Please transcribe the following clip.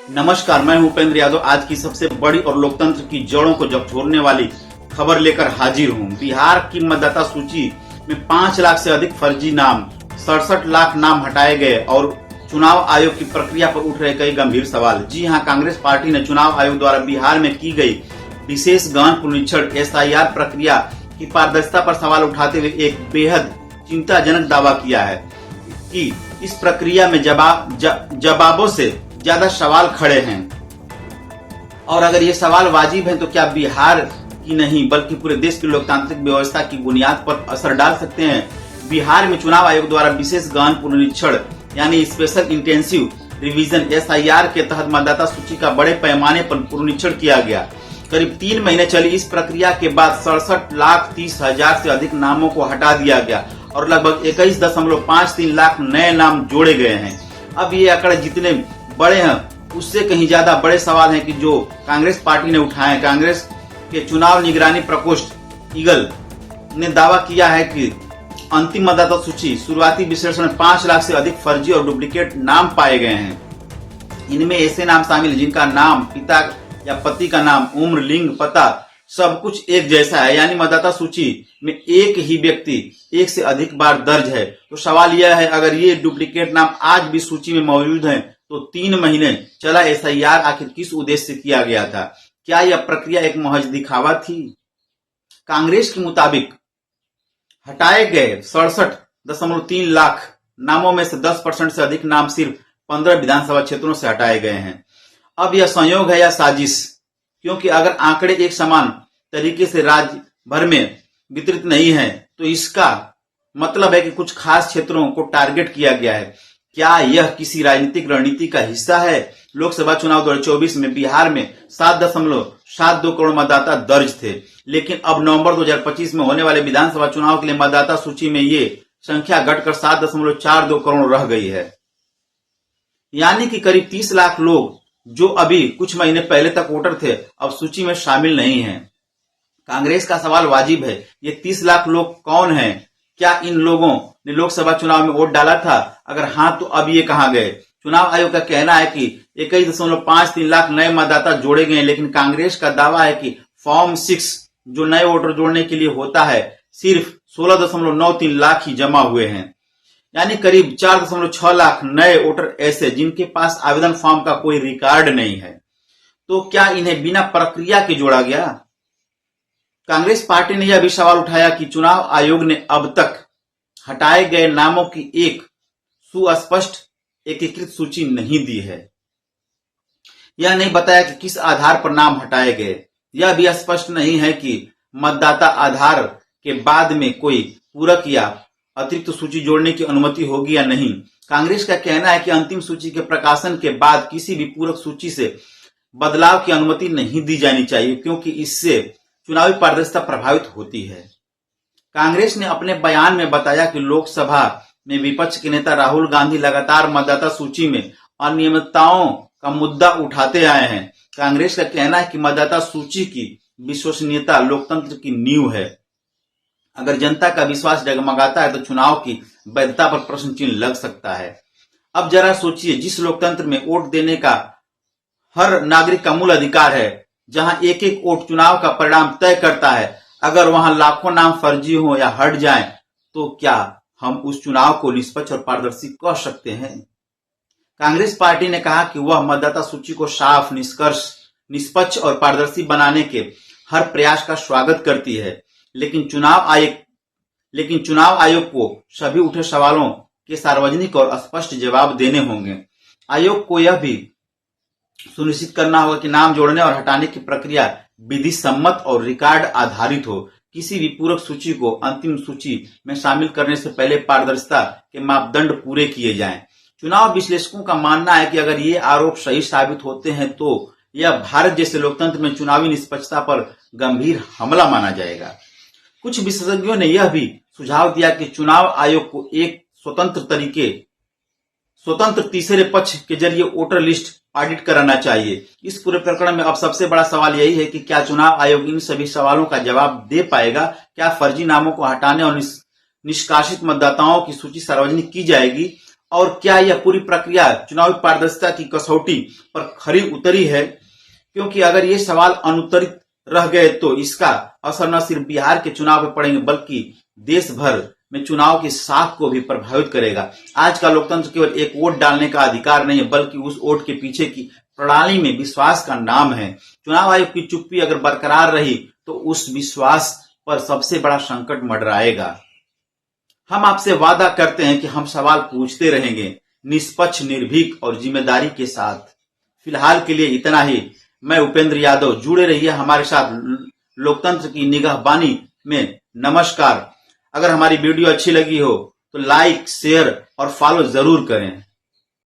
नमस्कार, मैं हूं उपेंद्र यादव। आज की सबसे बड़ी और लोकतंत्र की जड़ों को झकझोरने वाली खबर लेकर हाजिर हूं। बिहार की मतदाता सूची में 5 लाख से अधिक फर्जी नाम, 67 लाख नाम हटाए गए और चुनाव आयोग की प्रक्रिया पर उठ रहे कई गंभीर सवाल। जी हां, कांग्रेस पार्टी ने चुनाव आयोग द्वारा बिहार में की गई विशेष गहन पुनरीक्षण SIR प्रक्रिया की पारदर्शिता पर सवाल उठाते हुए एक बेहद चिंताजनक दावा किया है कि इस प्रक्रिया में जवाबों से ज्यादा सवाल खड़े हैं। और अगर ये सवाल वाजिब हैं तो क्या बिहार की नहीं बल्कि पूरे देश की लोकतांत्रिक व्यवस्था की बुनियाद पर असर डाल सकते हैं? बिहार में चुनाव आयोग द्वारा विशेष गहन पुनरीक्षण यानी स्पेशल इंटेंसिव रिवीजन SIR के तहत मतदाता सूची का बड़े पैमाने पर पुनरीक्षण किया गया। करीब 3 महीने चली इस प्रक्रिया के बाद 67,30,000 से अधिक नामों को हटा दिया गया और लगभग 21.53 लाख नए नाम जोड़े गए हैं। अब ये आंकड़े जितने बड़े हैं उससे कहीं ज्यादा बड़े सवाल हैं कि जो कांग्रेस पार्टी ने उठाए। कांग्रेस के चुनाव निगरानी प्रकोष्ठ ईगल ने दावा किया है कि अंतिम मतदाता सूची शुरुआती विश्लेषण में 5 लाख से अधिक फर्जी और डुप्लीकेट नाम पाए गए हैं। इनमें ऐसे नाम शामिल हैं जिनका नाम, पिता या पति का नाम, उम्र, लिंग, पता सब कुछ एक जैसा है, यानी मतदाता सूची में एक ही व्यक्ति एक से अधिक बार दर्ज है। तो सवाल यह है, अगर ये डुप्लीकेट नाम आज भी सूची में मौजूद हैं तो 3 महीने चला SIR आखिर किस उद्देश्य से किया गया था? क्या यह प्रक्रिया एक महज दिखावा थी? कांग्रेस के मुताबिक हटाए गए 67.3 लाख नामों में से 10% से अधिक नाम सिर्फ 15 विधानसभा क्षेत्रों से हटाए गए हैं। अब यह संयोग है या साजिश? क्योंकि अगर आंकड़े एक समान तरीके से राज्य भर में वितरित नहीं है तो इसका मतलब है कि कुछ खास क्षेत्रों को टारगेट किया गया है। क्या यह किसी राजनीतिक रणनीति का हिस्सा है? लोकसभा चुनाव 2024 में बिहार में 7.72 करोड़ मतदाता दर्ज थे, लेकिन अब नवंबर 2025 में होने वाले विधानसभा चुनाव के लिए मतदाता सूची में ये संख्या घटकर 7.42 करोड़ रह गई है। यानी कि करीब 30 लाख लोग जो अभी कुछ महीने पहले तक वोटर थे अब सूची में शामिल नहीं हैं। कांग्रेस का सवाल वाजिब है, ये 30 लाख लोग कौन हैं? क्या इन लोगों ने लोकसभा चुनाव में वोट डाला था? अगर हाँ तो अब ये कहां गए? चुनाव आयोग का कहना है कि 21.53 लाख नए मतदाता जोड़े गए, लेकिन कांग्रेस का दावा है कि फॉर्म 6 जो नए वोटर जोड़ने के लिए होता है सिर्फ 16.93 लाख ही जमा हुए हैं। यानी करीब 4.6 लाख नए वोटर ऐसे जिनके पास आवेदन फॉर्म का कोई रिकॉर्ड नहीं है। तो क्या इन्हें बिना प्रक्रिया के जोड़ा गया? कांग्रेस पार्टी ने यह भी सवाल उठाया कि चुनाव आयोग ने अब तक हटाए गए नामों की एक सुस्पष्ट एकीकृत सूची नहीं दी है। यह नहीं बताया कि किस आधार पर नाम हटाए गए। यह भी स्पष्ट नहीं है कि मतदाता आधार के बाद में कोई पूरक या अतिरिक्त सूची जोड़ने की अनुमति होगी या नहीं। कांग्रेस का कहना है कि अंतिम सूची के प्रकाशन के बाद किसी भी पूरक सूची से बदलाव की अनुमति नहीं दी जानी चाहिए, क्योंकि इससे चुनावी पारदर्शिता प्रभावित होती है। कांग्रेस ने अपने बयान में बताया कि लोकसभा में विपक्ष के नेता राहुल गांधी लगातार मतदाता सूची में अनियमितताओं का मुद्दा उठाते आए हैं। कांग्रेस का कहना है कि मतदाता सूची की विश्वसनीयता लोकतंत्र की नींव है। अगर जनता का विश्वास डगमगाता है तो चुनाव की वैधता पर प्रश्न चिन्ह लग सकता है। अब जरा सोचिए, जिस लोकतंत्र में वोट देने का हर नागरिक का मूल अधिकार है, जहां एक एक वोट चुनाव का परिणाम तय करता है, अगर वहां लाखों नाम फर्जी हो या हट जाएं, तो क्या हम उस चुनाव को निष्पक्ष और पारदर्शी कह सकते हैं? कांग्रेस पार्टी ने कहा कि वह मतदाता सूची को साफ, निष्पक्ष और पारदर्शी बनाने के हर प्रयास का स्वागत करती है, लेकिन चुनाव आयोग को सभी उठे सवालों के सार्वजनिक और स्पष्ट जवाब देने होंगे। आयोग को यह भी सुनिश्चित करना होगा कि नाम जोड़ने और हटाने की प्रक्रिया विधि सम्मत और रिकॉर्ड आधारित हो। किसी भी पूरक सूची को अंतिम सूची में शामिल करने से पहले पारदर्शिता के मापदंड पूरे किए जाएं। चुनाव विश्लेषकों का मानना है कि अगर ये आरोप सही साबित होते हैं तो यह भारत जैसे लोकतंत्र में चुनावी निष्पक्षता पर गंभीर हमला माना जाएगा। कुछ विशेषज्ञों ने यह भी सुझाव दिया कि चुनाव आयोग को एक स्वतंत्र तीसरे पक्ष के जरिए वोटर लिस्ट ऑडिट कराना चाहिए। इस पूरे प्रकरण में अब सबसे बड़ा सवाल यही है कि क्या चुनाव आयोग इन सभी सवालों का जवाब दे पाएगा? क्या फर्जी नामों को हटाने और निष्कासित मतदाताओं की सूची सार्वजनिक की जाएगी और क्या यह पूरी प्रक्रिया चुनावी पारदर्शिता की कसौटी पर खरी उतरी है? क्योंकि अगर ये सवाल अनुत्तरित रह गए तो इसका असर न सिर्फ बिहार के चुनाव पर पड़ेंगे बल्कि देश भर में चुनाव की साख को भी प्रभावित करेगा। आज का लोकतंत्र केवल एक वोट डालने का अधिकार नहीं है बल्कि उस वोट के पीछे की प्रणाली में विश्वास का नाम है। चुनाव आयोग की चुप्पी अगर बरकरार रही तो उस विश्वास पर सबसे बड़ा संकट मंडराएगा। हम आपसे वादा करते हैं कि हम सवाल पूछते रहेंगे, निष्पक्ष, निर्भीक और जिम्मेदारी के साथ। फिलहाल के लिए इतना ही। मैं उपेंद्र यादव। जुड़े रहिए हमारे साथ लोकतंत्र की निगाहबानी में। नमस्कार। अगर हमारी वीडियो अच्छी लगी हो तो लाइक, शेयर और फॉलो जरूर करें।